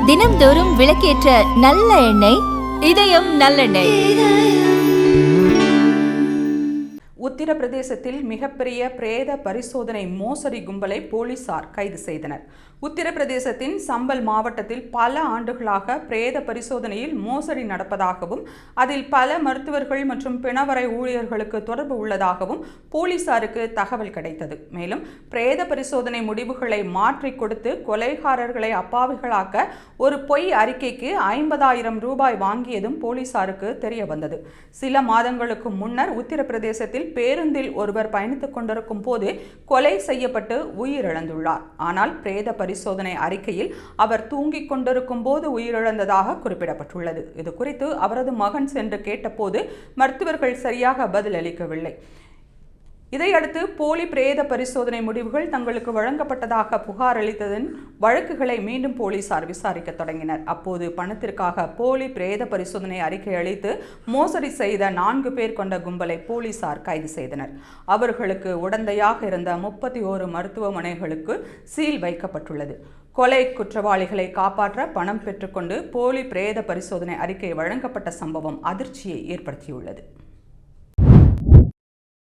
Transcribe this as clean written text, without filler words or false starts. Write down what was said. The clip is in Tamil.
தினம்தோறும் விளக்கேற்ற நல்ல எண்ணெய் இதயம் நல்லெண்ணெய். உத்தரப்பிரதேசத்தில் மிகப்பெரிய பிரேத பரிசோதனை மோசடி கும்பலை போலீசார் கைது செய்தனர். உத்தரப்பிரதேசத்தின் சம்பல் மாவட்டத்தில் பல ஆண்டுகளாக பிரேத பரிசோதனையில் மோசடி நடப்பதாகவும் அதில் பல மருத்துவர்கள் மற்றும் பிணவரை ஊழியர்களுக்கு தொடர்பு உள்ளதாகவும் போலீசாருக்கு தகவல் கிடைத்தது. மேலும் பிரேத பரிசோதனை முடிவுகளை மாற்றி கொடுத்து கொலைகாரர்களை அப்பாவிகளாக்க ஒரு பொய் அறிக்கைக்கு 50,000 ரூபாய் வாங்கியதும் போலீசாருக்கு தெரிய வந்தது. சில மாதங்களுக்கு முன்னர் உத்தரப்பிரதேசத்தில் பேருந்தில் ஒருவர் பயணித்துக் கொண்டிருக்கும் போது கொலை செய்யப்பட்டு உயிரிழந்துள்ளார். ஆனால் பிரேத பரிசோதனை அறிக்கையில் அவர் தூங்கிக் கொண்டிருக்கும் போது உயிரிழந்ததாக குறிப்பிடப்பட்டுள்ளது. இது குறித்து அவரது மகன் சென்று கேட்டபோது மருத்துவர்கள் சரியாக பதில் அளிக்கவில்லை. இதையடுத்து போலி பிரேத பரிசோதனை முடிவுகள் தங்களுக்கு வழங்கப்பட்டதாக புகார் அளித்ததன் வழக்குகளை மீண்டும் போலீசார் விசாரிக்க தொடங்கினர். அப்போது பணத்திற்காக போலி பிரேத பரிசோதனை அறிக்கை அளித்து மோசடி செய்த 4 பேர் கொண்ட கும்பலை போலீசார் கைது செய்தனர். அவர்களுக்கு உடந்தையாக இருந்த 31 மருத்துவமனைகளுக்கு சீல் வைக்கப்பட்டுள்ளது. கொலை குற்றவாளிகளை காப்பாற்ற பணம் பெற்றுக்கொண்டு போலி பிரேத பரிசோதனை அறிக்கை வழங்கப்பட்ட சம்பவம் அதிர்ச்சியை ஏற்படுத்தியுள்ளது.